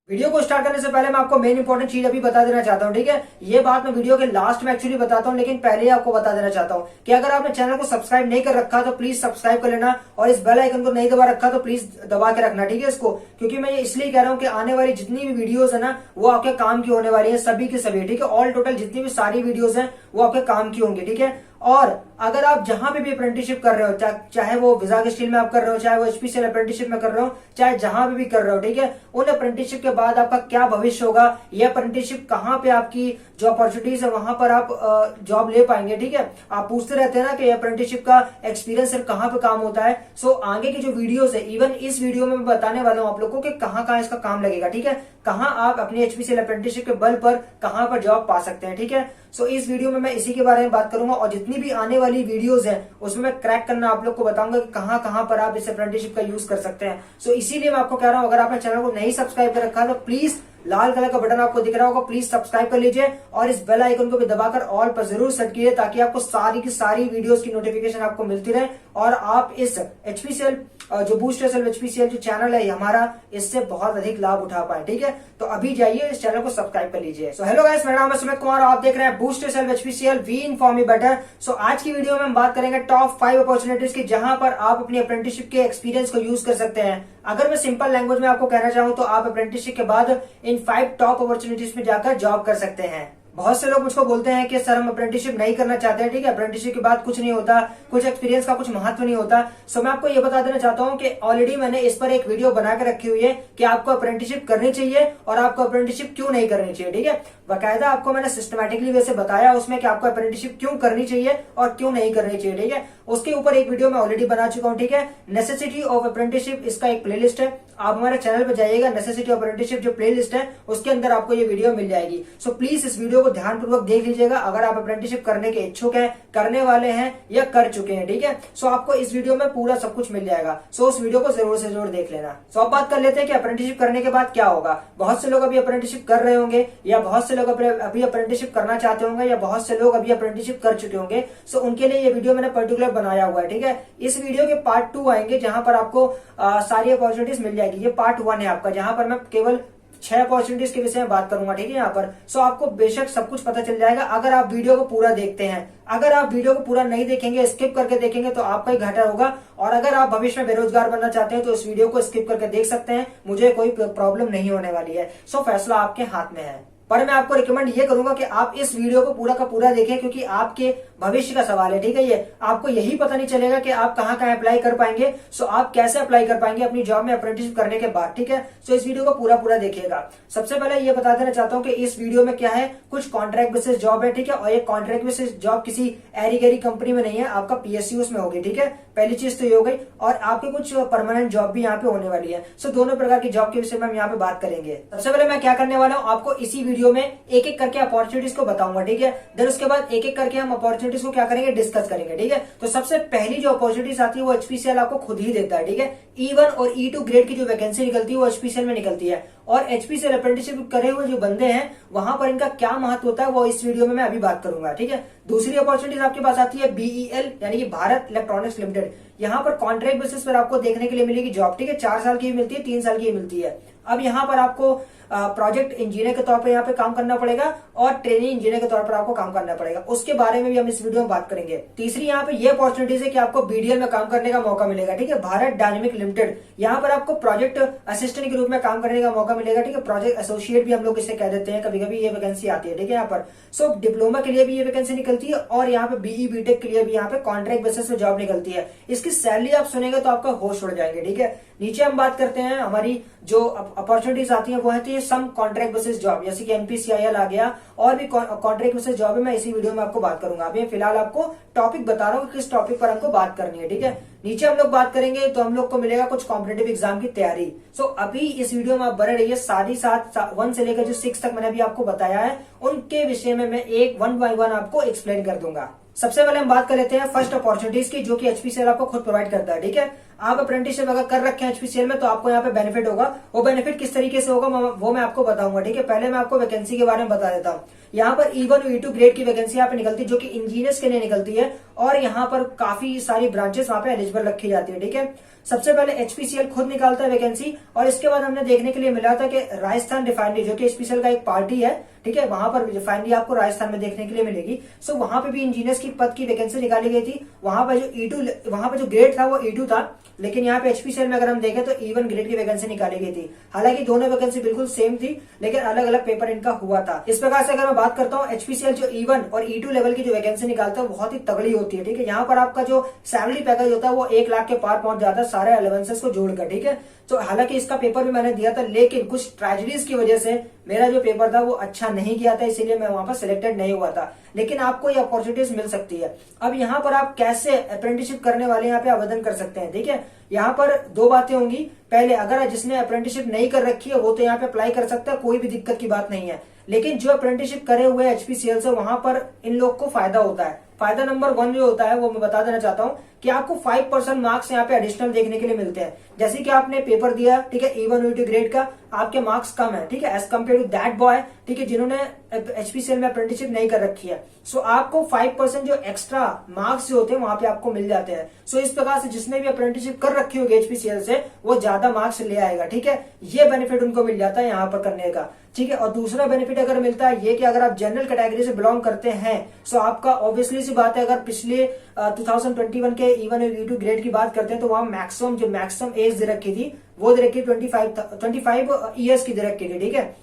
Video को start करने से पहले मैं आपको मेन इंपॉर्टेंट चीज अभी बता देना चाहता हूँ, ठीक है। ये बात मैं वीडियो के लास्ट में एक्चुअली बताता हूँ, लेकिन पहले ही आपको बता देना चाहता हूँ कि अगर आपने चैनल को सब्सक्राइब नहीं कर रखा तो प्लीज सब्सक्राइब कर लेना, और इस बेल आइकन को नहीं दबा रखा तो प्लीज दबा के रखना, ठीक है इसको। क्योंकि मैं ये इसलिए कह रहा हूँ कि आने वाली जितनी भी वीडियोज है ना वो आपके काम की होने वाली है, सभी की सभी, ठीक है। ऑल टोटल जितनी भी सारी वीडियोज है वो आपके काम की होंगी, ठीक है। और अगर आप जहां पे भी अप्रेंटिसशिप कर रहे हो, चाहे वो विजाग स्टील में आप कर रहे हो, चाहे वो एचपीसीएल अप्रेंटिसशिप में कर रहे हो, चाहे जहां पे भी कर रहे हो, ठीक है, उन अप्रेंटिसशिप के बाद आपका क्या भविष्य होगा, ये अप्रेंटिसशिप कहाँ पे आपकी जो अपॉर्चुनिटीज है वहां पर आप जॉब ले पाएंगे, ठीक है। आप पूछते रहते हैं ना कि अप्रेंटिसशिप का एक्सपीरियंस कहाँ पे काम होता है। सो आगे की जो वीडियोस है, इवन इस वीडियो में मैं बताने वाला हूँ आप लोगों को कि कहाँ कहाँ इसका काम लगेगा, ठीक है। कहाँ आप अपनी एचपीसीएल अप्रेंटिसशिप के बल पर कहाँ पर जॉब पा सकते हैं, ठीक है। सो इस वीडियो में मैं इसी के बारे में बात करूंगा, और जितनी भी आने वाली वीडियोस है उसमें मैं क्रैक करना आप लोग को बताऊंगा कि कहाँ कहाँ पर आप इस अप्रेंटिसशिप का यूज कर सकते हैं। सो इसीलिए मैं आपको कह रहा हूँ, अगर आपने चैनल को नहीं सब्सक्राइब कर रखा तो प्लीज लाल कलर का बटन आपको दिख रहा होगा, प्लीज सब्सक्राइब कर लीजिए और इस बेल आइकन को भी दबाकर ऑल पर जरूर सेट कीजिए, ताकि आपको सारी की सारी वीडियोस की नोटिफिकेशन आपको मिलती रहे और आप इस एचपीसीएल जो बूस्ट योरसेल्फ एचपीसीएल जो चैनल है हमारा, इससे बहुत अधिक लाभ उठा पाए, ठीक है। तो अभी जाइए इस चैनल को सब्सक्राइब कर लीजिए। सो हेलो गाइस, मेरा नाम है सुमित कुमार, आप देख रहे हैं boost yourself HPCL, we inform you better. So आज की वीडियो में हम बात करेंगे टॉप 5 अपॉर्चुनिटीज की, जहां पर आप अपनी अप्रेंटिसशिप के एक्सपीरियंस को यूज कर सकते हैं। अगर मैं सिंपल लैंग्वेज में आपको कहना चाहूं तो आप अप्रेंटिसशिप के बाद इन 5 टॉप अपॉर्चुनिटीज में जाकर जॉब कर सकते हैं। बहुत से लोग मुझको बोलते हैं कि सर हम अप्रेंटिसशिप नहीं करना चाहते हैं, ठीक है, अप्रेंटिसशिप के बाद कुछ नहीं होता, कुछ एक्सपीरियंस का कुछ महत्व नहीं होता। सो मैं आपको ये बता देना चाहता हूं कि ऑलरेडी मैंने इस पर एक वीडियो बना के रखी हुई है कि आपको अप्रेंटिसशिप करनी चाहिए और आपको अप्रेंटिसशिप क्यों नहीं करनी चाहिए, ठीक है। बाकायदा आपको मैंने सिस्टमैटिकली वैसे बताया उसमें कि आपको अप्रेंटिसशिप क्यों करनी चाहिए और क्यों नहीं करनी चाहिए, ठीक है। उसके ऊपर एक वीडियो मैं ऑलरेडी बना चुका हूं, ठीक है, नेसेसिटी ऑफ अप्रेंटिसशिप, इसका एक प्लेलिस्ट है। आप हमारे चैनल पर जाइएगा, नेसेसिटी ऑफ अप्रेंटिसशिप जो प्लेलिस्ट है उसके अंदर आपको ये वीडियो मिल जाएगी। सो प्लीज इस वीडियो को ध्यानपूर्वक देख लीजिएगा अगर आप अप्रेंटिसशिप करने के इच्छुक हैं, करने वाले हैं या कर चुके हैं, ठीक है। सो आपको इस वीडियो में पूरा सब कुछ मिल जाएगा। सो उस वीडियो को जरूर से जरूर देख लेना। सो अब बात कर लेते हैं कि अप्रेंटिसशिप करने के बाद क्या होगा। बहुत से लोग अभी अप्रेंटिसशिप कर रहे होंगे, या बहुत से लोग अभी अप्रेंटिसशिप करना चाहते होंगे, या बहुत से लोग अभी अप्रेंटिसशिप कर चुके होंगे। सो उनके लिए ये वीडियो मैंने पर्टिकुलर बनाया हुआ है, ठीक है। इस वीडियो के पार्ट 2 आएंगे जहां पर आपको सारी अपॉर्चुनिटीज मिल जाएगी। ये पार्ट 1 है आपका, जहां पर मैं केवल 6 अपॉर्चुनिटीज के विषय में बात करूंगा, ठीक है। यहाँ पर सो आपको बेशक सब कुछ पता चल जाएगा अगर आप वीडियो को पूरा देखते हैं। अगर आप वीडियो को पूरा नहीं देखेंगे, स्किप करके देखेंगे तो आपका ही घाटा होगा। और अगर आप भविष्य में बेरोजगार बनना चाहते हैं तो इस वीडियो को स्किप करके देख सकते हैं, मुझे कोई प्रॉब्लम नहीं होने वाली है। सो फैसला आपके हाथ में है, पर मैं आपको रिकमेंड ये करूंगा कि आप इस वीडियो को पूरा का पूरा देखें, क्योंकि आपके भविष्य का सवाल है, ठीक है। ये आपको यही पता नहीं चलेगा कि आप कहाँ कहाँ अप्लाई कर पाएंगे। सो आप कैसे अप्लाई कर पाएंगे अपनी जॉब में अप्रेंटिसशिप करने के बाद, ठीक है। सो इस वीडियो को पूरा पूरा देखिएगा। सबसे पहले ये बता देना चाहता हूँ कि इस वीडियो में क्या है, कुछ कॉन्ट्रैक्ट बेसिस जॉब है, ठीक है। और ये कॉन्ट्रैक्ट बेसिस जॉब किसी एरी गैरी कंपनी में नहीं है, आपका पीएसयू में होगी, ठीक है। पहली चीज तो ये हो गई। और आपके कुछ परमानेंट जॉब भी यहाँ पे होने वाली है। सो दोनों प्रकार की जॉब के विषय में हम यहाँ पे बात करेंगे। सबसे पहले मैं क्या करने वाला हूँ, आपको इसी वीडियो में एक एक करके अपॉर्चुनिटीज को बताऊंगा, ठीक है। देन उसके बाद एक एक करके हम अपॉर्चुनिटीज को क्या करेंगे, डिस्कस करेंगे, ठीक है। तो सबसे पहली जो अपॉर्चुनिटीज आती है वो एचपीसीएल आपको खुद ही देता है, ठीक है। E1 और E2 ग्रेड की जो वैकेंसी निकलती है वो एचपीसीएल में निकलती है। और एचपीसीएल अप्रेंटिसशिप करे हुए जो बंदे हैं वहां पर इनका क्या महत्व होता है वो इस वीडियो में मैं अभी बात करूंगा, ठीक है। दूसरी अपॉर्चुनिटीज आपके पास आती है BEL यानी कि भारत इलेक्ट्रॉनिक्स लिमिटेड। यहाँ पर कॉन्ट्रैक्ट बेसिस पर आपको देखने के लिए मिलेगी जॉब, ठीक है। 4 साल की भी मिलती है, 3 साल की भी मिलती है। अब यहाँ पर आपको प्रोजेक्ट इंजीनियर के तौर पर यहाँ पे काम करना पड़ेगा और ट्रेनिंग इंजीनियर के तौर पर आपको काम करना पड़ेगा। उसके बारे में भी हम इस वीडियो में बात करेंगे। तीसरी यहाँ पे ये अपॉर्चुनिटीज है कि आपको BDL में काम करने का मौका मिलेगा, ठीक है, भारत डायनेमिक लिमिटेड। यहाँ पर आपको प्रोजेक्ट असिस्टेंट के रूप में काम करने का मौका मिलेगा, ठीक है। प्रोजेक्ट एसोसिएट भी हम लोग इसे कह देते हैं, कभी कभी ये वैकेंसी आती है, ठीक है। यहाँ पर सो डिप्लोमा के लिए भी ये वैकेंसी निकलती है और यहाँ पे BE BTech के लिए भी यहाँ पे कॉन्ट्रैक्ट बेसिस पे जॉब निकलती है। इसकी सैलरी आप सुनेंगे तो आपका होश उड़ जाएंगे, ठीक है। नीचे हम बात करते हैं, हमारी जो अपॉर्चुनिटीज आती है वो है सम कॉन्ट्रैक्ट बेसिस जॉब, जैसे कि NPCIL आ गया, और भी कॉन्ट्रैक्ट बेसिस जॉब है। मैं इसी वीडियो में आपको बात करूंगा। अभी फिलहाल आपको टॉपिक बता रहा हूँ किस टॉपिक पर हमको बात करनी है, ठीक है। नीचे हम लोग बात करेंगे तो हम लोग को मिलेगा कुछ कॉम्पिटेटिव एग्जाम की तैयारी। सो अभी इस वीडियो में आप बने रहिए, साथ 1 से लेकर जो 6 तक मैंने अभी आपको बताया है उनके विषय में मैं एक 1 बाय 1 आपको एक्सप्लेन कर दूंगा। सबसे पहले हम बात कर लेते हैं फर्स्ट अपॉर्चुनिटीज की, जो कि एचपीसीएल आपको खुद प्रोवाइड करता है, ठीक है। आप अप्रेंटिसशिप अगर कर रखे हैं एचपीसीएल में तो आपको यहाँ पे बेनिफिट होगा। वो बेनिफिट किस तरीके से होगा वो मैं आपको बताऊंगा, ठीक है। पहले मैं आपको वैकेंसी के बारे में बता देता हूँ। यहाँ पर E1 और E2 ग्रेड की वैकेंसी यहाँ पे निकलती है जो कि इंजीनियर्स के लिए निकलती है, और यहाँ पर काफी सारी ब्रांचेस वहां पे एलिजिबल रखी जाती है, ठीक है। सबसे पहले एचपीसीएल खुद निकालता है वैकेंसी, और इसके बाद हमने देखने के लिए मिला था कि राजस्थान रिफाइनरी जो कि एचपीसीएल का एक पार्टी है, ठीक है, वहां पर रिफाइनरी आपको राजस्थान में देखने के लिए मिलेगी। सो वहां पे भी इंजीनियर्स की पद की वैकेंसी निकाली गई थी। वहां पर जो E2 वहां पर जो ग्रेड था वो E2 था, लेकिन यहाँ पे एचपीसीएल में अगर हम देखें तो E1 ग्रेड की वैकेंसी निकाली गई थी। हालांकि दोनों वैकेंसी बिल्कुल सेम थी, लेकिन अलग अलग पेपर इनका हुआ था। इस प्रकार से अगर मैं बात करता हूँ एचपीसीएल जो E1 और E2 लेवल की जो वैकेंसी निकालता है बहुत ही तगड़ी होती है, ठीक है। यहाँ पर आपका जो सैलरी पैकेज होता है वो 1 लाख के पार पहुंच जाता है सारे अलाउंसेस को जोड़कर, ठीक है। तो हालांकि इसका पेपर भी मैंने दिया था, लेकिन कुछ ट्रेजेडीज की वजह से मेरा जो पेपर था वो अच्छा नहीं गया था, इसीलिए मैं वहां पर सिलेक्टेड नहीं हुआ था। लेकिन आपको ये अपॉर्चुनिटीज मिल सकती है। अब यहाँ पर आप कैसे अप्रेंटिसशिप करने वाले यहाँ पे आवेदन कर सकते हैं, ठीक है। यहाँ पर 2 बातें होंगी। पहले, अगर जिसने अप्रेंटिसशिप नहीं कर रखी है वो तो यहाँ पे अप्लाई कर सकता है, कोई भी दिक्कत की बात नहीं है। लेकिन जो अप्रेंटिसशिप करे हुए एचपीसीएल से वहां पर इन लोग को फायदा होता है। फायदा नंबर 1 जो होता है वो मैं बता देना चाहता हूँ कि आपको 5% मार्क्स यहाँ पे एडिशनल देखने के लिए मिलते हैं। जैसे कि आपने पेपर दिया, ठीक है, E1 E2 ग्रेड का, आपके मार्क्स कम है, ठीक है, as compare to that boy, ठीक है, जिन्होंने एचपीसीएल में अप्रेंटिसशिप नहीं कर रखी है। सो आपको 5% जो एक्स्ट्रा मार्क्स जो होते हैं वहां पे आपको मिल जाते हैं। सो इस प्रकार से जिसने भी अप्रेंटिसशिप कर रखी होगी एचपीसीएल से वो ज्यादा मार्क्स ले आएगा, ठीक है। ये बेनिफिट उनको मिल जाता है यहाँ पर करने का, ठीक है। और दूसरा बेनिफिट अगर मिलता है ये कि अगर आप जनरल कैटेगरी से बिलोंग करते हैं, सो आपका ऑब्वियसली सी बात है, अगर पिछले 2021 के E1 और E2 ग्रेड की बात करते हैं तो वहां मैक्सिमम एज दे रखी थी वो दे रखी 25 ईयर्स की दे रखी थी, ठीक है।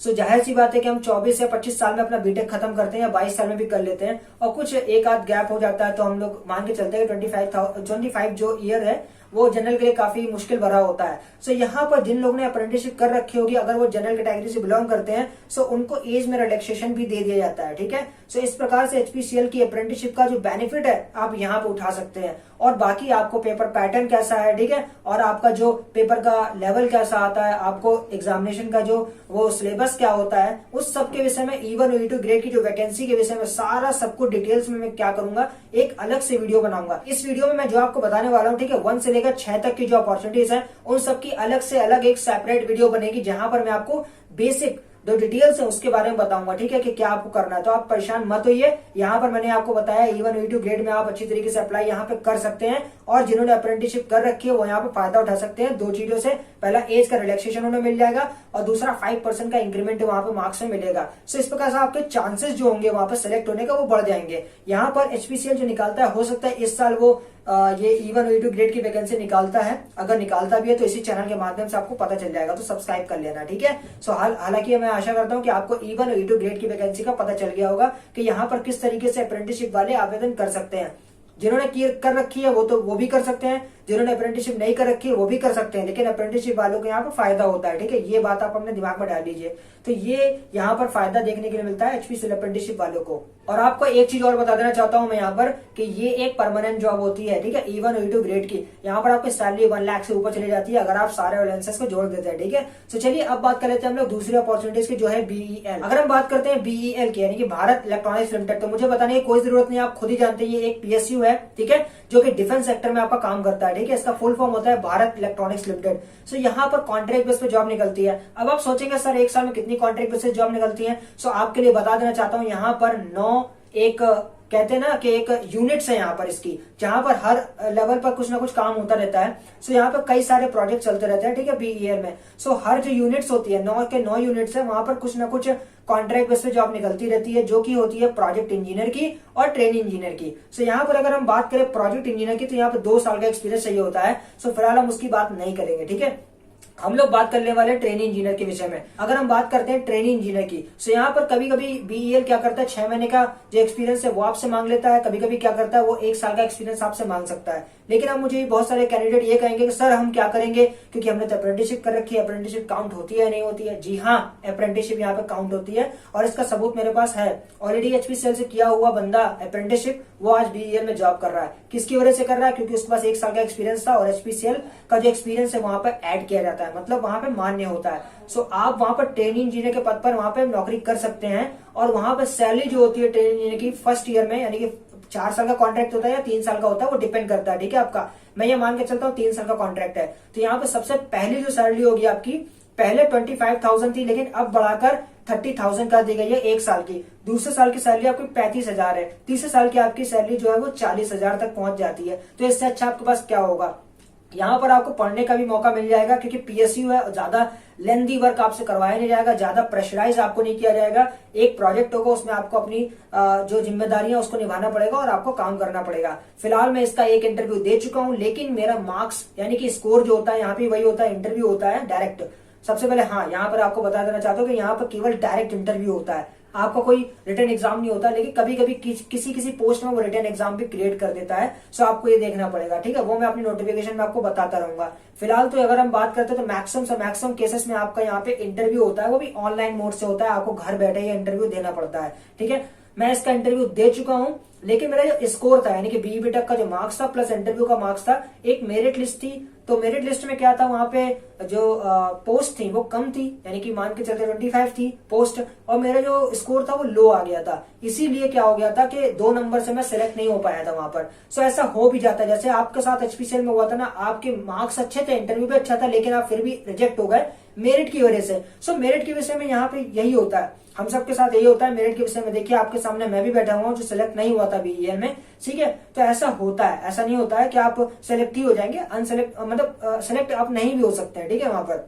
सो जाहिर सी बात है कि हम 24 या 25 साल में अपना बीटेक खत्म करते हैं या 22 साल में भी कर लेते हैं, और कुछ एक आध गैप हो जाता है तो हम लोग मान के चलते हैं 25 जो ईयर है वो जनरल के लिए काफी मुश्किल भरा होता है। सो यहाँ पर जिन लोगों ने अप्रेंटिसशिप कर रखी होगी, अगर वो जनरल कैटेगरी से बिलोंग करते हैं, सो उनको एज में रिलैक्सेशन भी दे दिया जाता है, ठीक है। सो इस प्रकार से एचपीसीएल की अप्रेंटिसशिप का जो बेनिफिट है आप यहाँ पे उठा सकते हैं। और बाकी आपको पेपर पैटर्न कैसा है, ठीक है, और आपका जो पेपर का लेवल कैसा आता है, आपको एग्जामिनेशन का जो वो सिलेबस क्या होता है, उस सब के विषय में E1 और E2 ग्रेड की जो वैकेंसी के विषय में सारा सबको डिटेल्स में मैं क्या करूंगा, एक अलग से वीडियो बनाऊंगा। इस वीडियो में मैं जो आपको बताने वाला हूँ, ठीक है, 1 से लेकर 6 तक की जो अपॉर्चुनिटीज है उन सबकी अलग से अलग एक सेपरेट वीडियो बनेगी, जहां पर मैं आपको बेसिक जो डिटेल्स है उसके बारे में बताऊंगा, ठीक है, कि क्या आपको करना है। तो आप परेशान मत होइए। यहाँ पर मैंने आपको बताया E1 E2 ग्रेड में आप अच्छी तरीके से अप्लाई यहाँ पे कर सकते हैं, और जिन्होंने अप्रेंटिसशिप कर रखी है वो यहाँ पे फायदा उठा सकते हैं 2 चीजों से। पहला, एज का रिलैक्सेशन उन्हें मिल जाएगा, और दूसरा 5% का इंक्रीमेंट वहां पे मार्क्स में मिलेगा। सो इस प्रकार से आपके चांसेस जो होंगे वहां पर सिलेक्ट होने का वो बढ़ जाएंगे। यहाँ पर एचपीसीएल जो निकालता है, हो सकता है इस साल वो ये E1 E2 ग्रेड की वैकेंसी निकालता है। अगर निकालता भी है तो इसी चैनल के माध्यम से आपको पता चल जाएगा, तो सब्सक्राइब कर लेना, ठीक है। सो हालांकि मैं आशा करता हूं कि आपको E1 और E2 ग्रेड की वैकेंसी का पता चल गया होगा कि यहाँ पर किस तरीके से अप्रेंटिसशिप वाले आवेदन कर सकते हैं। जिन्होंने कर रखी है वो भी कर सकते हैं, जिन्होंने अप्रेंटिसशिप नहीं कर रखी है वो भी कर सकते हैं, लेकिन अप्रेंटिसशिप वालों को यहाँ पर फायदा होता है, ठीक है। ये बात आप अपने दिमाग में डाल लीजिए। तो ये यहाँ पर फायदा देखने के लिए मिलता है एचपीसीएल अप्रेंटिसशिप वालों को। और आपको एक चीज और बता देना चाहता हूं मैं यहाँ पर कि ये एक परमानेंट जॉब होती है, ठीक है, E1 E2 ग्रेड की। यहाँ पर आपकी सैलरी 1 लाख से ऊपर चली जाती है अगर आप सारे अलाउंसेस को जोड़ देते हैं, ठीक है। तो चलिए अब बात कर लेते हैं हम लोग दूसरी अपॉर्चुनिटीज की, जो है BEL। अगर हम बात करते हैं BEL की, यानी कि भारत इलेक्ट्रॉनिक्स लिमिटेड, तो मुझे बताने की कोई जरूरत नहीं, आप खुद ही जानते हैं ये एक PSU है, ठीक है, जो कि डिफेंस सेक्टर में आपका काम करता है, ठीक है। इसका फुल फॉर्म होता है भारत इलेक्ट्रॉनिक्स लिमिटेड। सो यहाँ पर कॉन्ट्रैक्ट बेस पे जॉब निकलती है। अब आप सोचेंगे सर 1 साल में कितनी कॉन्ट्रैक्ट बेस पे जॉब निकलती है। सो आपके लिए बता देना चाहता हूँ, यहाँ पर 9 एक कहते हैं ना कि एक यूनिट्स है यहाँ पर इसकी, जहां पर हर लेवल पर कुछ ना कुछ काम होता रहता है। सो यहाँ पर कई सारे प्रोजेक्ट चलते रहते हैं, ठीक है, BEL में। सो हर जो यूनिट्स होती है 9 के 9 यूनिट्स है, वहां पर कुछ ना कुछ कॉन्ट्रैक्ट बेस पे जॉब निकलती रहती है, जो कि होती है प्रोजेक्ट इंजीनियर की और ट्रेन इंजीनियर की। सो यहाँ पर अगर हम बात करें प्रोजेक्ट इंजीनियर की, तो यहाँ पर 2 साल का एक्सपीरियंस चाहिए होता है। सो फिलहाल हम उसकी बात नहीं करेंगे, ठीक है। हम लोग बात करने वाले ट्रेनी इंजीनियर के विषय में। अगर हम बात करते हैं ट्रेनी इंजीनियर की, तो यहाँ पर कभी कभी BEL क्या करता है, 6 महीने का जो एक्सपीरियंस है वो आपसे मांग लेता है, कभी कभी क्या करता है वो 1 साल का एक्सपीरियंस आपसे मांग सकता है। लेकिन अब मुझे बहुत सारे कैंडिडेट ये कहेंगे कि सर हम क्या करेंगे, क्योंकि हमने तो अप्रेंटिसशिप कर रखी है, अप्रेंटिसशिप काउंट होती है नहीं होती है। जी हाँ, अप्रेंटिसशिप यहाँ पे काउंट होती है, और इसका सबूत मेरे पास है। ऑलरेडी एचपीसीएल से किया हुआ बंदा अप्रेंटिसशिप, वो आज BEL में जॉब कर रहा है। किसकी वजह से कर रहा है, क्योंकि उसके पास 1 साल का एक्सपीरियंस था, और एचपीसीएल का जो एक्सपीरियंस है वहां पर ऐड किया जाता है, मतलब वहां पे मान्य होता है। सो आप वहां पर ट्रेनी इंजीनियर के पद पर वहां पे नौकरी कर सकते हैं, और वहां पर सैलरी जो होती है ट्रेनी इंजीनियर की फर्स्ट ईयर में, यानी कि 4 साल का कॉन्ट्रैक्ट होता है या 3 साल का होता है, वो डिपेंड करता है, ठीक है आपका। मैं ये मान के चलता हूँ 3 साल का कॉन्ट्रैक्ट है। तो यहाँ पे सबसे पहली जो सैलरी होगी आपकी, पहले 25,000 थी, लेकिन अब बढ़ाकर 30,000 कर दी गई है 1 साल की। दूसरे साल की सैलरी आपकी 35,000 है। तीसरे साल की आपकी सैलरी जो है वो 40,000 तक पहुंच जाती है। तो इससे अच्छा आपके पास क्या होगा। यहाँ पर आपको पढ़ने का भी मौका मिल जाएगा, क्योंकि पीएसयू है, ज्यादा लेंथी वर्क आपसे करवाया नहीं जाएगा, ज्यादा प्रेशराइज आपको नहीं किया जाएगा। एक प्रोजेक्ट होगा, उसमें आपको अपनी जो जिम्मेदारियां उसको निभाना पड़ेगा और आपको काम करना पड़ेगा। फिलहाल मैं इसका एक इंटरव्यू दे चुका हूं, लेकिन मेरा मार्क्स यानी कि स्कोर जो होता है यहाँ पे वही होता है, इंटरव्यू होता है डायरेक्ट। सबसे पहले हाँ, यहाँ पर आपको बता देना चाहता हूँ कि यहाँ पर केवल डायरेक्ट इंटरव्यू होता है, आपका कोई रिटर्न एग्जाम नहीं होता। लेकिन कभी कभी किसी किसी पोस्ट में वो रिटर्न एग्जाम भी क्रिएट कर देता है, सो आपको ये देखना पड़ेगा, ठीक है। वो मैं अपनी नोटिफिकेशन में आपको बताता रहूंगा। फिलहाल तो अगर हम बात करते हैं तो मैक्सिमम केसेस में आपका यहाँ पे इंटरव्यू होता है, वो भी ऑनलाइन मोड से होता है, आपको घर बैठे ही इंटरव्यू देना पड़ता है, ठीक है। मैं इसका इंटरव्यू दे चुका हूं, लेकिन मेरा जो स्कोर था यानी कि बीई बीटेक का जो मार्क्स था प्लस इंटरव्यू का मार्क्स था, एक मेरिट लिस्ट थी। तो मेरिट लिस्ट में क्या था, वहां पे जो पोस्ट थी वो कम थी, यानी कि मान के चलते 25 थी पोस्ट, और मेरा जो स्कोर था वो लो आ गया था। इसीलिए क्या हो गया था कि 2 नंबर से मैं सिलेक्ट नहीं हो पाया था वहां पर। सो ऐसा हो भी जाता है, जैसे आपके साथ एचपीसीएल में हुआ था ना, आपके मार्क्स अच्छे थे, इंटरव्यू भी अच्छा था, लेकिन आप फिर भी रिजेक्ट हो गए मेरिट की वजह से। सो मेरिट के विषय में यहाँ पे यही होता है, हम सबके साथ यही होता है मेरिट के विषय में। देखिए आपके सामने मैं भी बैठा हुआ हूँ जो सिलेक्ट नहीं हुआ था बीईएल में, ठीक है। तो ऐसा होता है, ऐसा नहीं होता है कि आप सिलेक्ट ही हो जाएंगे, अनसेलेक्ट मतलब सिलेक्ट आप नहीं भी हो सकते हैं, ठीक है वहां पर।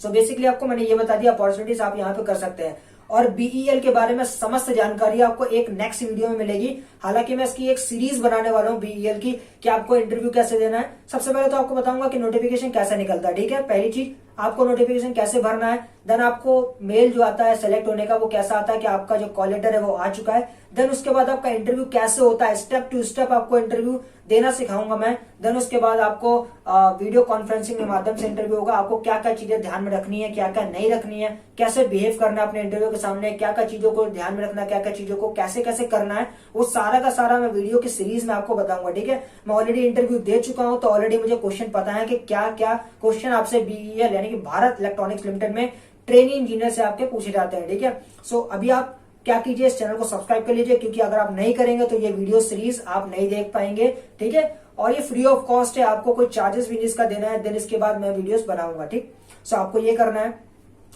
सो बेसिकली आपको मैंने ये बता दिया, अपॉर्चुनिटीज आप यहाँ पे कर सकते हैं। और बीईएल के बारे में समस्त जानकारी आपको एक नेक्स्ट वीडियो में मिलेगी। हालांकि मैं इसकी एक सीरीज बनाने वाला हूँ बीईएल की, कि आपको इंटरव्यू कैसे देना है। सबसे पहले तो आपको बताऊंगा कि नोटिफिकेशन कैसे निकलता है, ठीक है। पहली चीज, आपको नोटिफिकेशन कैसे भरना है। देन आपको मेल जो आता है सेलेक्ट होने का वो कैसा आता है कि आपका जो कॉल लेटर है वो आ चुका है। देन उसके बाद आपका इंटरव्यू कैसे होता है, स्टेप टू स्टेप आपको इंटरव्यू देना सिखाऊंगा मैं। देन उसके बाद आपको वीडियो कॉन्फ्रेंसिंग के माध्यम से इंटरव्यू होगा, आपको क्या क्या चीजें ध्यान में रखनी है, क्या क्या नहीं रखनी है, कैसे बिहेव करना है अपने इंटरव्यू के सामने, क्या क्या चीजों को ध्यान में रखना है, क्या क्या चीजों को कैसे कैसे करना है, वो सारा का सारा मैं वीडियो की सीरीज में आपको बताऊंगा, ठीक है। मैं ऑलरेडी इंटरव्यू दे चुका हूं, तो ऑलरेडी मुझे क्वेश्चन पता है कि क्या क्या क्वेश्चन आपसे बीईएल यानी कि भारत इलेक्ट्रॉनिक्स लिमिटेड में ट्रेनिंग इंजीनियर से आपके पूछे जाते हैं, ठीक है। सो अभी आप क्या कीजिए, इस चैनल को सब्सक्राइब कर लीजिए, क्योंकि अगर आप नहीं करेंगे तो ये वीडियो सीरीज आप नहीं देख पाएंगे, ठीक है। और ये फ्री ऑफ कॉस्ट है, आपको कोई चार्जेस भी नहीं इसका देना है। देन इसके बाद मैं वीडियोस बनाऊंगा, ठीक। सो आपको ये करना है,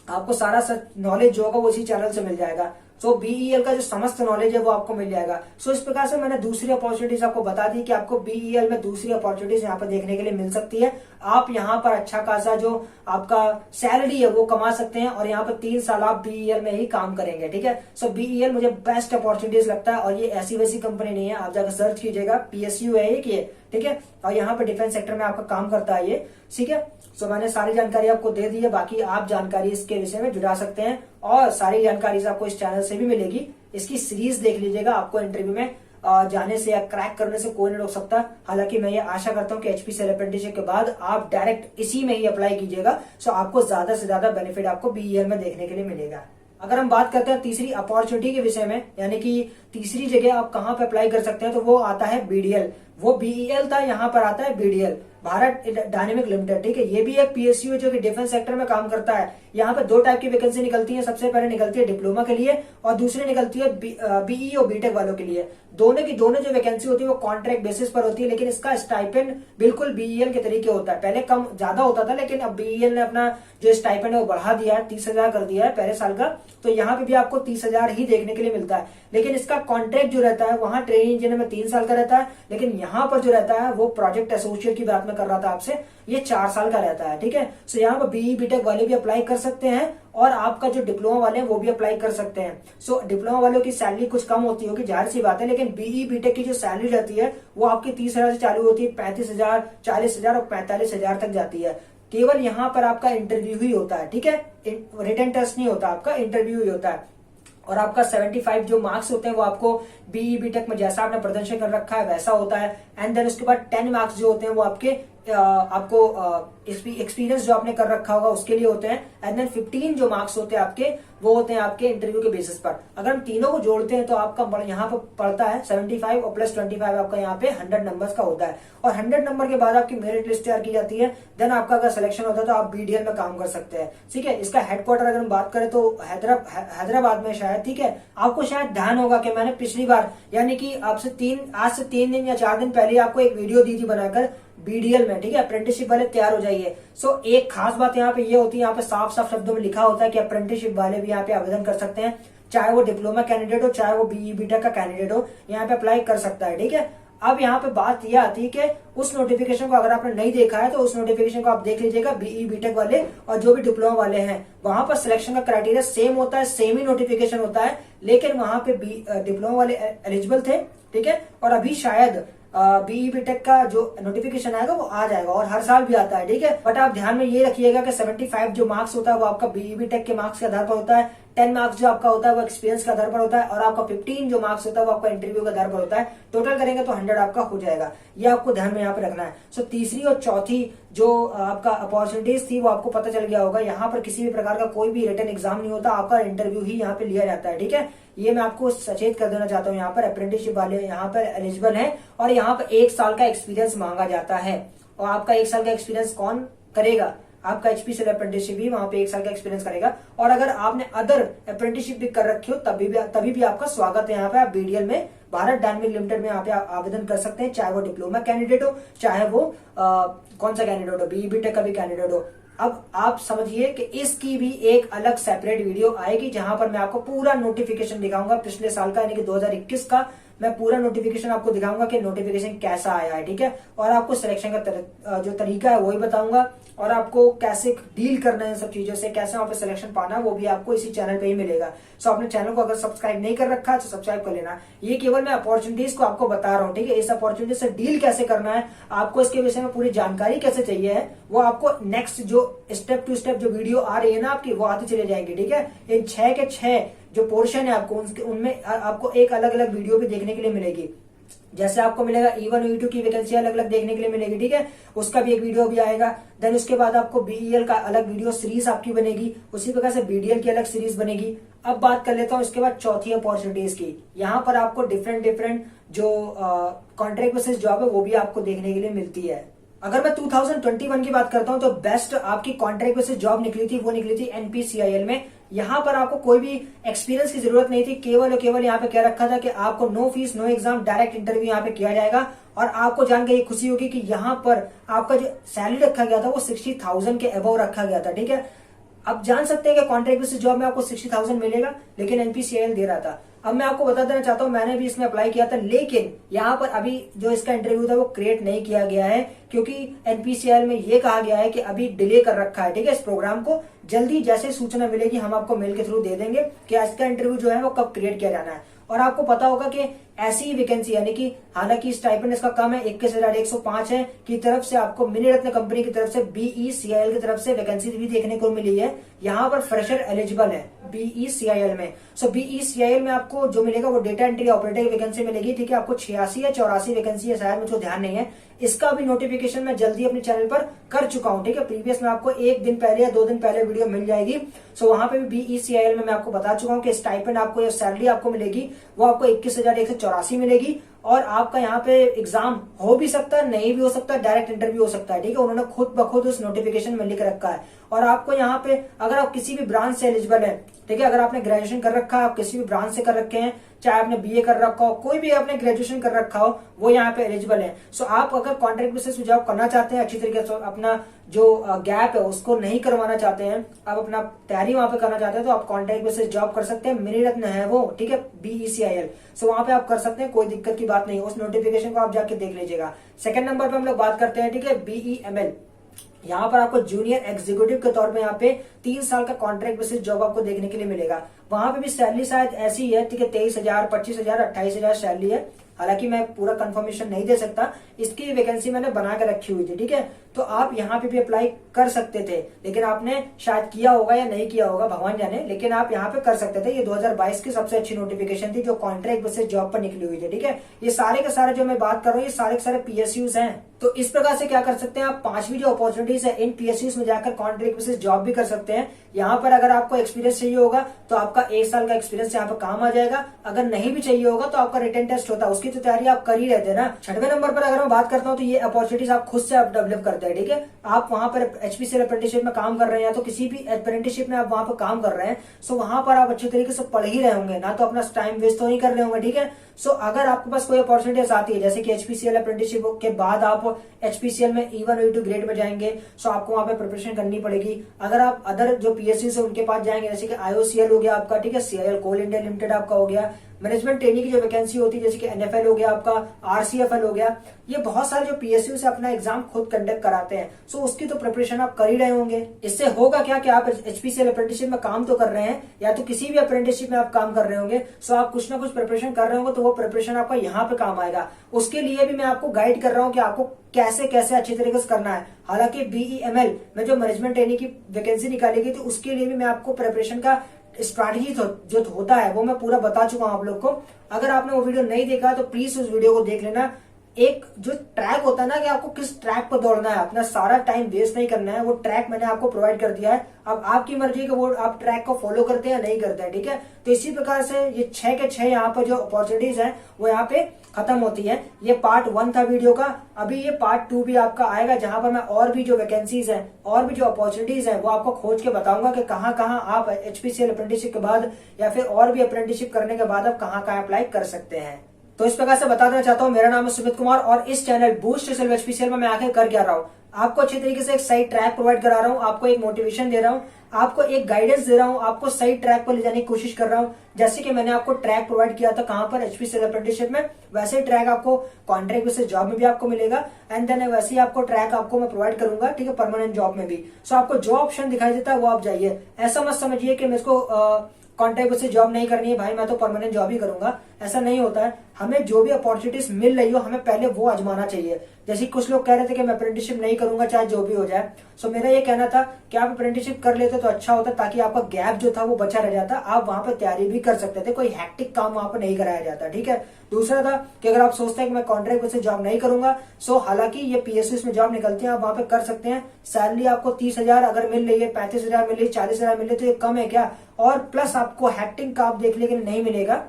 आपको सारा नॉलेज जो होगा वो इसी चैनल से मिल जाएगा। सो बीईएल का जो समस्त नॉलेज है वो आपको मिल जाएगा। सो इस प्रकार से मैंने दूसरी अपॉर्चुनिटीज आपको बता दी कि आपको बीईएल में दूसरी अपॉर्चुनिटीज यहाँ पर देखने के लिए मिल सकती है। आप यहाँ पर अच्छा खासा जो आपका सैलरी है वो कमा सकते हैं, और यहाँ पर 3 साल आप बीईएल में ही काम करेंगे, ठीक है। सो बीईएल मुझे बेस्ट अपॉर्चुनिटीज लगता है, और ये ऐसी वैसी कंपनी नहीं है, आप जाकर सर्च कीजिएगा, पीएसयू है ये, ठीक है। और यहाँ पर डिफेंस सेक्टर में आपका काम करता है ये, ठीक है। सो मैंने सारी जानकारी आपको दे दी है, बाकी आप जानकारी इसके विषय में जुड़ा सकते हैं, और सारी जानकारी आपको इस चैनल से भी मिलेगी। इसकी सीरीज देख लीजिएगा, आपको इंटरव्यू में जाने से या क्रैक करने से कोई नहीं रोक सकता। हालांकि मैं ये आशा करता हूं कि एचपीसीएल अप्रेंटिसशिप के बाद आप डायरेक्ट इसी में ही अप्लाई कीजिएगा, सो आपको ज्यादा से ज्यादा बेनिफिट आपको बीईएल में देखने के लिए मिलेगा। अगर हम बात करते हैं तीसरी अपॉर्चुनिटी के विषय में, यानी कि तीसरी जगह आप कहां पे अप्लाई कर सकते हैं, तो वो आता है बीडीएल। वो बीईएल था, यहाँ पर आता है बीडीएल, भारत डायनेमिक लिमिटेड, ठीक है। ये भी एक पीएसयू है जो कि डिफेंस सेक्टर में काम करता है। यहाँ पे 2 टाइप की वैकेंसी निकलती है, सबसे पहले निकलती है डिप्लोमा के लिए, और दूसरी निकलती है बीई और बीटेक वालों के लिए। दोनों की दोनों जो वैकेंसी होती है वो कॉन्ट्रैक्ट बेसिस पर होती है, लेकिन इसका स्टाइपेंड बिल्कुल बीईएल के तरीके होता है। पहले कम ज्यादा होता था, लेकिन अब बीईएल ने अपना जो स्टाइपेंड है वो बढ़ा दिया है, 30,000 कर दिया है पहले साल का। तो यहाँ पे भी आपको 30,000 ही देखने के लिए मिलता है, लेकिन इसका कॉन्ट्रैक्ट जो रहता है वहां ट्रेनिंग इंजीनियर में 3 साल का रहता है, लेकिन यहाँ पर जो रहता है वो प्रोजेक्ट एसोसिएट की बात में कर रहा था आपसे, ये 4 साल का रहता है, ठीक है। सो यहाँ पर बीई बीटेक वाले भी अप्लाई कर सकते हैं, और आपका जो डिप्लोमा वाले हैं वो भी अप्लाई कर सकते हैं। सो डिप्लोमा वालों की सैलरी कुछ कम होती होगी, जाहिर सी बात है, लेकिन बीई बीटेक की जो सैलरी रहती है वो आपकी 30,000 से चालू होती है, 35,000, 40,000 और 45,000 तक जाती है। केवल यहाँ पर आपका इंटरव्यू ही होता है, ठीक है। रिटन टेस्ट नहीं होता, आपका इंटरव्यू ही होता है। और आपका 75 जो मार्क्स होते हैं वो आपको बीई बीटेक में जैसा आपने प्रदर्शन कर रखा है वैसा होता है। एंड देन उसके बाद 10 मार्क्स जो होते हैं वो आपके आपको एक्सपीरियंस जो आपने कर रखा होगा उसके लिए होते हैं, एंड देन 15 जो मार्क्स होते हैं आपके वो होते हैं आपके इंटरव्यू के बेसिस पर। अगर हम तीनों को जोड़ते हैं तो आपका यहाँ पर पड़ता है 75 और प्लस 25 आपका यहाँ पे 100 नंबर्स का होता है, और 100 नंबर के बाद आपकी मेरिट लिस्ट तैयार की जाती है। देन आपका अगर सिलेक्शन होता है तो आप बीडीएल में काम कर सकते हैं। ठीक है, इसका हेडक्वार्टर अगर हम बात करें तो हैदराबाद में शायद। ठीक है, आपको शायद ध्यान होगा कि मैंने पिछली बार यानी कि आज से 3 दिन या 4 दिन पहले आपको एक वीडियो दी थी बनाकर बीडीएल में। ठीक है, अप्रेंटिसशिप वाले तैयार हो जाइए। सो एक खास बात यहाँ पे ये होती है, यहाँ पे साफ साफ शब्दों में लिखा होता है कि अप्रेंटिसशिप वाले भी यहाँ पे आवेदन कर सकते हैं, चाहे वो डिप्लोमा कैंडिडेट हो चाहे वो बीई बीटेक का कैंडिडेट हो, यहाँ पे अप्लाई कर सकता है। ठीक है, अब यहाँ पे बात यह आती है कि उस नोटिफिकेशन को अगर आपने नहीं देखा है तो उस नोटिफिकेशन को आप देख लीजिएगा। बीई बीटेक वाले और जो भी डिप्लोमा वाले हैं वहां पर सिलेक्शन का क्राइटेरिया सेम होता है, सेम ही नोटिफिकेशन होता है, लेकिन वहां पे डिप्लोमा वाले एलिजिबल थे। ठीक है, और अभी शायद बीई बीटेक का जो नोटिफिकेशन आएगा वो आ जाएगा, और हर साल भी आता है। ठीक है, बट आप ध्यान में ये रखिएगा कि 75 जो मार्क्स होता है वो आपका बीई बीटेक के मार्क्स के आधार पर होता है, 10 मार्क्स जो आपका होता है वो एक्सपीरियंस के आधार पर होता है, और आपका 15 जो मार्क्स होता है वो आपका इंटरव्यू के आधार पर होता है। टोटल करेंगे तो 100 आपका हो जाएगा, ये आपको ध्यान में यहाँ पे रखना है। सो तीसरी और चौथी जो आपका अपॉर्चुनिटीज थी वो आपको पता चल गया होगा। यहाँ पर किसी भी प्रकार का कोई भी रिटन एग्जाम नहीं होता, आपका इंटरव्यू ही यहाँ पे लिया जाता है। ठीक है, ये मैं आपको सचेत कर देना चाहता हूँ। यहाँ पर अप्रेंटिसशिप वाले यहाँ पर एलिजिबल हैं, और यहाँ पर 1 साल का एक्सपीरियंस मांगा जाता है। और आपका 1 साल का एक्सपीरियंस कौन करेगा? आपका एचपीसीएल अप्रेंटिसशिप भी वहां पे 1 साल का एक्सपीरियंस करेगा। और अगर आपने अदर अप्रेंटिसशिप भी कर रखी हो तभी भी आपका स्वागत है यहाँ पे। आप बीडीएल में भारत डायनेमिक लिमिटेड में यहाँ पे आवेदन कर सकते हैं, चाहे वो डिप्लोमा कैंडिडेट हो चाहे वो कौन सा कैंडिडेट हो, बीई बीटेक का भी कैंडिडेट हो। अब आप समझिए कि इसकी भी एक अलग सेपरेट वीडियो आएगी जहां पर मैं आपको पूरा नोटिफिकेशन दिखाऊंगा पिछले साल का यानी कि 2021 का। मैं पूरा नोटिफिकेशन आपको दिखाऊंगा कि नोटिफिकेशन कैसा आया है। ठीक है, और आपको सिलेक्शन का जो तरीका है वही बताऊंगा, और आपको कैसे डील करना है सब चीजों से, कैसे वहां पे सिलेक्शन पाना वो भी आपको इसी चैनल पे ही मिलेगा। सो अपने चैनल को अगर सब्सक्राइब नहीं कर रखा है तो सब्सक्राइब कर लेना। ये केवल मैं अपॉर्चुनिटीज को आपको बता रहा हूँ। ठीक है, इस अपॉर्चुनिटी से डील कैसे करना है, आपको इसके विषय में पूरी जानकारी कैसे चाहिए है, वो आपको नेक्स्ट जो स्टेप टू स्टेप जो वीडियो आ रही है ना आपकी, वो आती चले जाएंगी। ठीक है, इन 6 के 6 जो पोर्शन है आपको उनमें आपको एक अलग अलग वीडियो भी देखने के लिए मिलेगी। जैसे आपको मिलेगा E1 E2 की वैकेंसी अलग अलग देखने के लिए मिलेगी। ठीक है, उसका भी एक वीडियो भी आएगा। देन उसके बाद आपको बीईएल का अलग वीडियो सीरीज आपकी बनेगी, उसी प्रकार से बीडीएल की अलग सीरीज बनेगी। अब बात कर लेता हूँ इसके बाद चौथी अपॉर्चुनिटीज की। यहाँ पर आपको डिफरेंट जो कॉन्ट्रैक्ट बेसिस जॉब है वो भी आपको देखने के लिए मिलती है। अगर मैं 2021 की बात करता हूं तो बेस्ट आपकी कॉन्ट्रैक्ट बेसिस जॉब निकली थी वो निकली थी एनपीसीआईएल में। यहाँ पर आपको कोई भी एक्सपीरियंस की जरूरत नहीं थी, केवल और केवल यहाँ पे क्या रखा था कि आपको no fees no exam direct interview यहाँ पे किया जाएगा। और आपको जानकर ये खुशी होगी कि यहाँ पर आपका जो सैलरी रखा गया था वो 60,000 के अबव रखा गया था। ठीक है, अब जान सकते हैं कि कॉन्ट्रैक्ट बेसिस जॉब में आपको 60,000 मिलेगा, लेकिन एनपीसीआईएल दे रहा था। अब मैं आपको बता देना चाहता हूं मैंने भी इसमें अप्लाई किया था, लेकिन यहाँ पर अभी जो इसका इंटरव्यू था वो क्रिएट नहीं किया गया है, क्योंकि एनपीसीआईएल में ये कहा गया है कि अभी डिले कर रखा है। ठीक है, इस प्रोग्राम को जल्दी जैसे सूचना मिलेगी हम आपको मेल के थ्रू दे देंगे कि इसका इंटरव्यू जो है वो कब क्रिएट किया जाना है। और आपको पता होगा कि ऐसी ही वैकेंसी यानी कि हालांकि स्टाइपेंड इसका कम है 21,105 है की तरफ से आपको मिनी रत्न कंपनी की तरफ से बीईसीआईएल की तरफ से वैकेंसी भी देखने को मिली है। यहाँ पर फ्रेशर एलिजिबल है बीईसीआईएल में। सो बीईसीआईएल में आपको जो मिलेगा वो डेटा एंट्री ऑपरेटर की वैकेंसी मिलेगी। ठीक है, आपको 86 या 84 वैकेंसी है शायद, मुझे ध्यान नहीं है। इसका भी नोटिफिकेशन मैं जल्दी अपने चैनल पर कर चुका हूं। ठीक है, प्रीवियस में आपको 1 दिन पहले या 2 दिन पहले वीडियो मिल जाएगी। सो वहां पे भी बीईसीआईएल में मैं आपको बता चुका हूं कि स्टाइपेंड आपको या सैलरी आपको मिलेगी वो आपको 21,184 मिलेगी। और आपका यहाँ पे एग्जाम हो भी सकता है, नहीं भी हो सकता, डायरेक्ट इंटरव्यू हो सकता है। ठीक है, उन्होंने खुद ब खुद उस नोटिफिकेशन में लिख रखा है। और आपको यहाँ पे अगर आप किसी भी ब्रांच से एलिजिबल है, ठीक है, अगर आपने ग्रेजुएशन कर रखा है, आप किसी भी ब्रांच से कर रखे हैं, चाहे आपने बीए कर रखा हो, कोई भी आपने ग्रेजुएशन कर रखा हो, वो यहाँ पे एलिजिबल है। सो आप अगर कॉन्ट्रैक्ट बेसिस पे जॉब करना चाहते हैं, अच्छी तरीके से अपना जो गैप है उसको नहीं करवाना चाहते हैं, आप अपना तैयारी वहां पे करना चाहते हैं, तो आप कॉन्ट्रैक्ट बेसिस जॉब कर सकते हैं। मिनी रत्न है वो, ठीक है, बीईसीआईएल। सो वहां पे आप कर सकते हैं, कोई दिक्कत की बात नहीं। उस नोटिफिकेशन को आप जाके देख लीजिएगा। सेकंड नंबर पे हम लोग बात करते हैं, ठीक है, बीईएमएल। यहाँ पर आपको जूनियर एग्जीक्यूटिव के तौर पे यहाँ पे 3 साल का कॉन्ट्रैक्ट बेसिस जॉब आपको देखने के लिए मिलेगा। वहां पे भी सैलरी शायद ऐसी है, ठीक है, 23,000, 25,000, 28,000 सैलरी है। हालांकि मैं पूरा कंफर्मेशन नहीं दे सकता, इसकी वैकेंसी मैंने बना के रखी हुई थी, ठीक है। तो आप यहाँ पे भी अप्लाई कर सकते थे, लेकिन आपने शायद किया होगा या नहीं किया होगा, भगवान जाने, लेकिन आप यहाँ पे कर सकते थे। ये 2022 की सबसे अच्छी नोटिफिकेशन थी जो कॉन्ट्रैक्ट बेसिस जॉब पर निकली हुई थी, ठीक है। ये सारे के सारे जो मैं बात कर रहा हूँ, ये सारे के सारे PSUs हैं। तो इस प्रकार से क्या कर सकते हैं आप, 5वीं जो अपॉर्चुनिटीज है इन PSUs में जाकर कॉन्ट्रैक्ट बेसिस जॉब भी कर सकते हैं। यहाँ पर अगर आपको एक्सपीरियंस चाहिए होगा तो आपका 1 साल का एक्सपीरियंस यहाँ पर काम आ जाएगा। अगर नहीं भी चाहिए होगा तो आपका रिटन टेस्ट होता है, उसकी तो तैयारी आप कर ही रहते हैं ना। 6वें नंबर पर अगर मैं बात करता हूँ तो ये अपॉर्चुनिटीज आप खुद से आप डेवलप करते हैं, ठीक है। आप वहां पर HPCL अप्रेंटिसशिप में काम कर रहे हैं या तो किसी भी अप्रेंटिसशिप में आप वहां पर काम कर रहे हैं, सो वहां पर आप अच्छे तरीके से पढ़ ही रहे होंगे ना, तो अपना टाइम वेस्ट तो नहीं कर रहे होंगे, ठीक है। सो अगर आपके पास कोई अपॉर्चुनिटीज आती है जैसे कि HPCL अप्रेंटिसशिप के बाद आप HPCL में E1 और E2 ग्रेड में जाएंगे, सो आपको वहां पे प्रिपरेशन करनी पड़ेगी। अगर आप अदर जो PSUs है उनके पास जाएंगे, जैसे कि IOCL हो गया आपका, ठीक है, CIL कोल इंडिया लिमिटेड आपका हो गया, मैनेजमेंट ट्रेनिंग की जो वैकेंसी होती है जैसे कि NFL हो गया आपका, RCFL हो गया, ये बहुत सारे जो PSU से अपना एग्जाम खुद कंडक्ट कराते हैं। सो उसकी तो प्रिपरेशन आप कर ही रहे होंगे। इससे होगा क्या कि आप HPCL अप्रेंटिसशिप में काम तो कर रहे हैं या तो किसी भी अप्रेंटिसशिप में आप काम कर रहे होंगे, सो आप कुछ ना कुछ प्रिपरेशन कर रहे होंगे, तो वो प्रिपरेशन आपका यहाँ पे काम आएगा। उसके लिए भी मैं आपको गाइड कर रहा हूँ कि आपको कैसे कैसे अच्छी तरीके से करना है। हालांकि BEML में जो मैनेजमेंट ट्रेनिंग की वैकेंसी निकाली गई थी उसके लिए भी मैं आपको प्रिपरेशन का स्ट्रैटेजी जो होता है वो मैं पूरा बता चुका हूं आप लोग को। अगर आपने वो वीडियो नहीं देखा तो प्लीज उस वीडियो को देख लेना। एक जो ट्रैक होता है ना कि आपको किस ट्रैक पर दौड़ना है, अपना सारा टाइम वेस्ट नहीं करना है, वो ट्रैक मैंने आपको प्रोवाइड कर दिया है। अब आपकी मर्जी कि वो आप ट्रैक को फॉलो करते हैं या नहीं करते हैं, ठीक है। तो इसी प्रकार से ये 6 के 6 यहाँ पर जो अपॉर्चुनिटीज है वो यहाँ पे खत्म होती है। ये पार्ट 1 था वीडियो का। अभी ये पार्ट 2 भी आपका आएगा जहां पर मैं और भी जो वैकेंसीज है और भी जो अपॉर्चुनिटीज है वो आपको खोज के बताऊंगा कि कहाँ कहाँ आप HPCL अप्रेंटिसशिप के बाद या फिर और भी अप्रेंटिसशिप करने के बाद आप कहाँ कहाँ अप्लाई कर सकते हैं। तो इस प्रकार से बता देना चाहता हूँ, मेरा नाम है सुमित कुमार और इस चैनल बूस्ट सेल्फ HPCL में मैं आखिर कर क्या रहा हूँ, आपको अच्छे तरीके से एक सही ट्रैक प्रोवाइड करा रहा हूँ, आपको एक मोटिवेशन दे रहा हूँ, आपको एक गाइडेंस दे रहा हूँ, आपको सही ट्रैक पर ले जाने की कोशिश कर रहा हूँ। जैसे कि मैंने आपको ट्रैक प्रोवाइड किया था कहां पर, HPCL अप्रेंटिसशिप में, वैसे ही ट्रैक आपको कॉन्ट्रैक्ट बेसिस जॉब में भी आपको मिलेगा एंड देन वैसे ही आपको ट्रैक आपको मैं प्रोवाइड करूंगा, ठीक है, परमानेंट जॉब में भी। सो आपको जो ऑप्शन दिखाई देता है वो आप जाइए। ऐसा मत समझिए कि मेरे को कॉन्ट्रैक्ट बेसिस जॉब नहीं करनी है भाई, मैं तो परमानेंट जॉब ही करूंगा, ऐसा नहीं होता है। हमें जो भी अपॉर्चुनिटीज मिल रही हो हमें पहले वो आजमाना चाहिए। जैसे कुछ लोग कह रहे थे कि मैं अप्रेंटिसशिप नहीं करूंगा चाहे जो भी हो जाए। सो मेरा ये कहना था कि आप अप्रेंटिसशिप कर लेते तो अच्छा होता, ताकि आपका गैप जो था वो बचा रह जाता, आप वहां पर तैयारी भी कर सकते थे, कोई हैक्टिक काम वहां पर नहीं कराया जाता, ठीक है। दूसरा था कि अगर आप सोचते हैं कि मैं कॉन्ट्रैक्ट बेसिस जॉब नहीं करूंगा, सो हालांकि ये PSUs में जॉब निकलती है, आप वहां पे कर सकते हैं। सैलरी आपको 30,000 अगर मिल रही है, 35,000 मिल रही है, 40,000 मिल रही है, तो ये कम है क्या। और प्लस आपको हैक्टिंग काम देखने के लिए नहीं मिलेगा,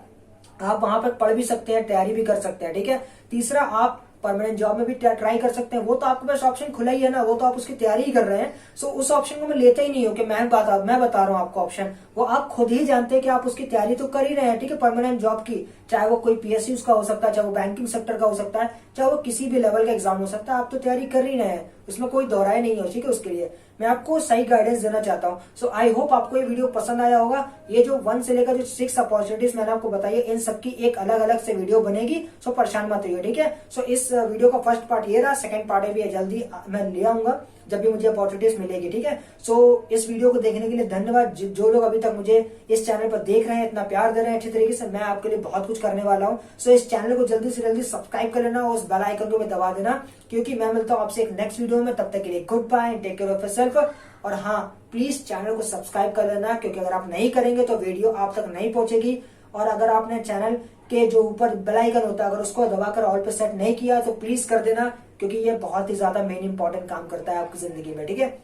आप वहां पर पढ़ भी सकते हैं, तैयारी भी कर सकते हैं, ठीक है। तीसरा, आप परमानेंट जॉब में भी ट्राई कर सकते हैं, वो तो आपके पास ऑप्शन खुला ही है ना, वो तो आप उसकी तैयारी ही कर रहे हैं। सो उस ऑप्शन को मैं लेता ही नहीं हूँ कि मैं बता रहा हूँ आपको ऑप्शन, वो आप खुद ही जानते हैं कि आप उसकी तैयारी तो कर ही रहे हैं, ठीक है, परमानेंट जॉब की, चाहे वो कोई PSUs का हो सकता है, चाहे वो बैंकिंग सेक्टर का हो सकता है, चाहे वो किसी भी लेवल का एग्जाम हो सकता है, आप तो तैयारी कर ही रहे हैं, उसमें कोई दोहराई नहीं हो, ठीक है। उसके लिए मैं आपको सही गाइडेंस देना चाहता हूँ। सो आई होप आपको ये वीडियो पसंद आया होगा। ये जो 1 से लेकर जो 6 अपॉर्चुनिटीज मैंने आपको बताई है, इन सबकी एक अलग अलग से वीडियो बनेगी, सो परेशान मत होइए, ठीक है। सो इस वीडियो का फर्स्ट पार्ट ये रहा, सेकंड पार्ट भी जल्दी मैं ले आऊंगा जब भी मुझे अपॉर्चुनिटीज मिलेगी, ठीक है। सो इस वीडियो को देखने के लिए धन्यवाद। जो लोग अभी तक मुझे इस चैनल पर देख रहे हैं, इतना प्यार दे रहे हैं अच्छी तरीके से, मैं आपके लिए बहुत कुछ करने वाला हूँ। सो इस चैनल को जल्दी से जल्दी सब्सक्राइब कर लेना और उस बेल आइकन को भी दबा देना, क्योंकि मैं मिलता हूँ आपसे एक नेक्स्ट वीडियो में। तब तक के लिए good bye, take care of yourself. और हाँ, प्लीज चैनल को सब्सक्राइब कर लेना, क्योंकि अगर आप नहीं करेंगे तो वीडियो आप तक नहीं पहुंचेगी। और अगर आपने चैनल के जो ऊपर बेल आइकन होता है अगर उसको दबाकर ऑल पे सेट नहीं किया तो प्लीज कर देना, क्योंकि ये बहुत ही ज्यादा मेन इंपॉर्टेंट काम करता है आपकी जिंदगी में, ठीक है।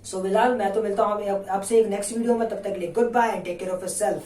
सो फिलहाल मैं तो मिलता हूँ आपसे एक नेक्स्ट वीडियो में, तब तक के लिए good bye and take care of yourself.